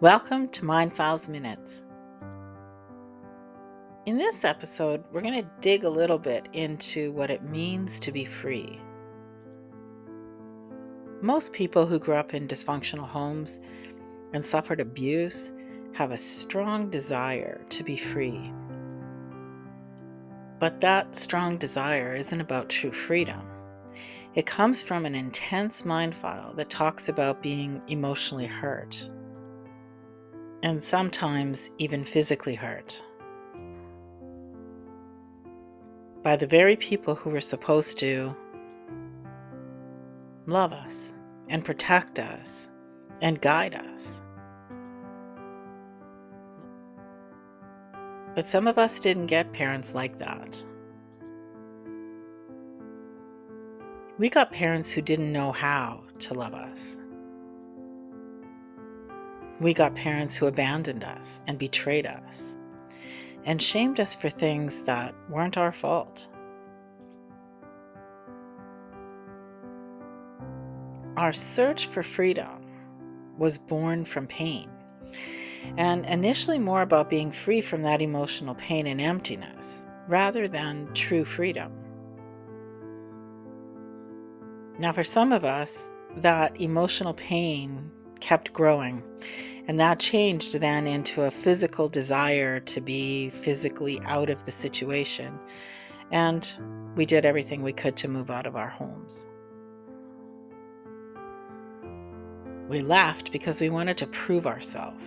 Welcome to Mind Files Minutes. In this episode, we're going to dig a little bit into what it means to be free. Most people who grew up in dysfunctional homes and suffered abuse have a strong desire to be free. But that strong desire isn't about true freedom. It comes from an intense mind file that talks about being emotionally hurt and sometimes even physically hurt by the very people who were supposed to love us and protect us and guide us. But some of us didn't get parents like that. We got parents who didn't know how to love us. We got parents who abandoned us and betrayed us and shamed us for things that weren't our fault. Our search for freedom was born from pain, and initially more about being free from that emotional pain and emptiness rather than true freedom. Now, for some of us, that emotional pain kept growing, and that changed then into a physical desire to be physically out of the situation. And we did everything we could to move out of our homes. We left because we wanted to prove ourselves.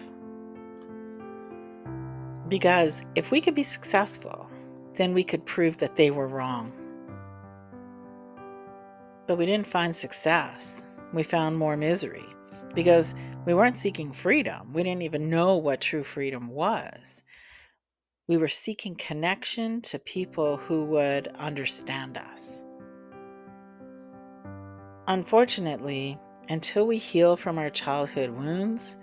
Because if we could be successful, then we could prove that they were wrong. But we didn't find success. We found more misery because we weren't seeking freedom. We didn't even know what true freedom was. We were seeking connection to people who would understand us. Unfortunately, until we heal from our childhood wounds,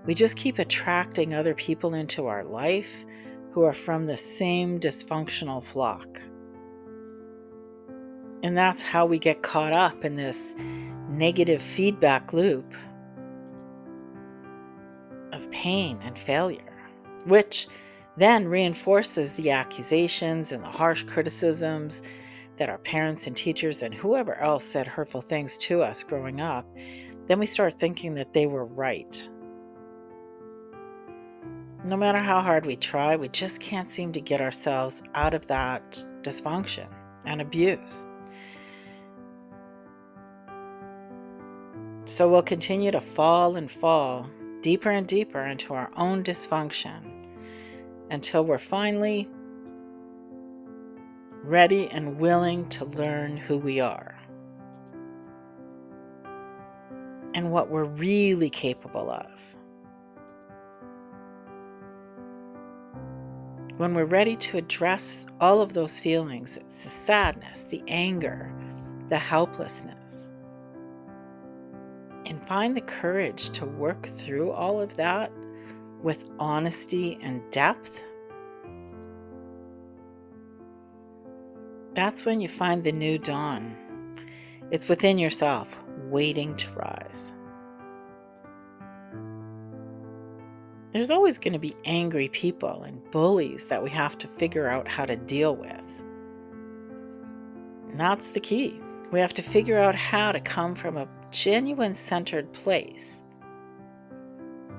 we just keep attracting other people into our life who are from the same dysfunctional flock. And that's how we get caught up in this negative feedback loop of pain and failure, which then reinforces the accusations and the harsh criticisms that our parents and teachers and whoever else said hurtful things to us growing up. Then we start thinking that they were right. No matter how hard we try, we just can't seem to get ourselves out of that dysfunction and abuse. So we'll continue to fall and fall deeper and deeper into our own dysfunction until we're finally ready and willing to learn who we are and what we're really capable of. When we're ready to address all of those feelings, it's the sadness, the anger, the helplessness, and find the courage to work through all of that with honesty and depth, that's when you find the new dawn. It's within yourself, waiting to rise. There's always going to be angry people and bullies that we have to figure out how to deal with. And that's the key. We have to figure out how to come from a genuine centered place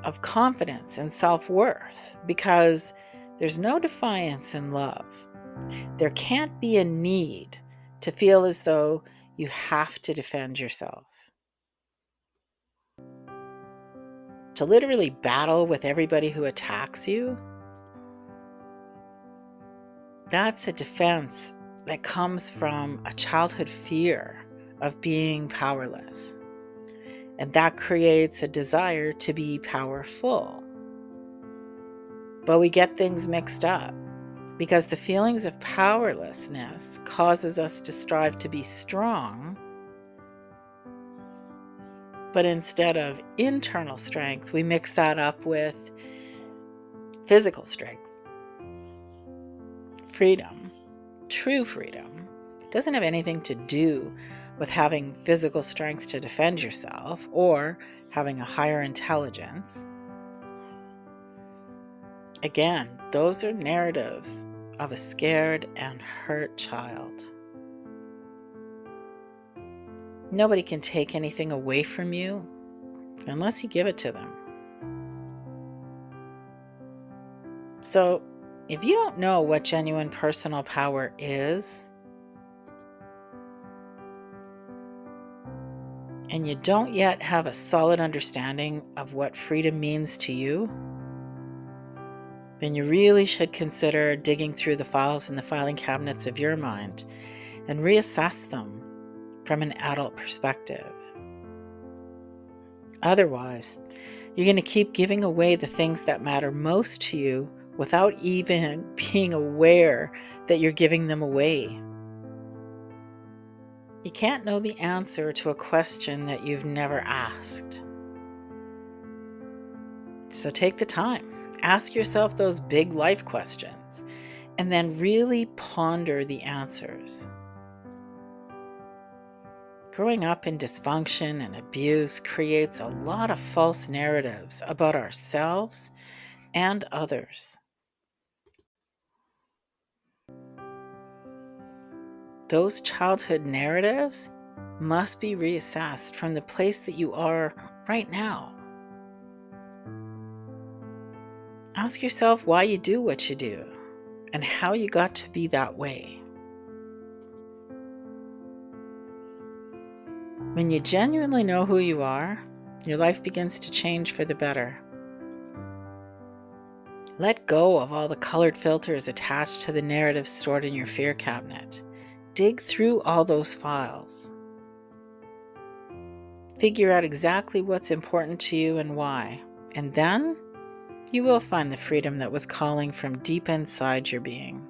of confidence and self-worth, because there's no defiance in love. There can't be a need to feel as though you have to defend yourself. To literally battle with everybody who attacks you, that's a defense that comes from a childhood fear of being powerless. And that creates a desire to be powerful. But we get things mixed up because the feelings of powerlessness causes us to strive to be strong. But instead of internal strength, we mix that up with physical strength. Freedom, true freedom, doesn't have anything to do with having physical strength to defend yourself or having a higher intelligence. Again, those are narratives of a scared and hurt child. Nobody can take anything away from you unless you give it to them. So, if you don't know what genuine personal power is, and you don't yet have a solid understanding of what freedom means to you, then you really should consider digging through the files in the filing cabinets of your mind and reassess them from an adult perspective. Otherwise, you're going to keep giving away the things that matter most to you without even being aware that you're giving them away. You can't know the answer to a question that you've never asked. So take the time, ask yourself those big life questions, and then really ponder the answers. Growing up in dysfunction and abuse creates a lot of false narratives about ourselves and others. Those childhood narratives must be reassessed from the place that you are right now. Ask yourself why you do what you do and how you got to be that way. When you genuinely know who you are, your life begins to change for the better. Let go of all the colored filters attached to the narrative stored in your fear cabinet. Dig through all those files. Figure out exactly what's important to you and why, and then you will find the freedom that was calling from deep inside your being.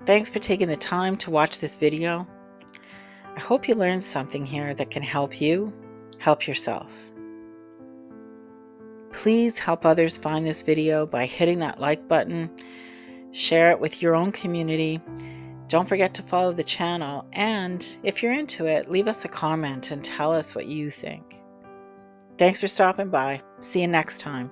Thanks for taking the time to watch this video. I hope you learned something here that can help you help yourself. Please help others find this video by hitting that like button, share it with your own community. Don't forget to follow the channel, and if you're into it, leave us a comment and tell us what you think. Thanks for stopping by. See you next time.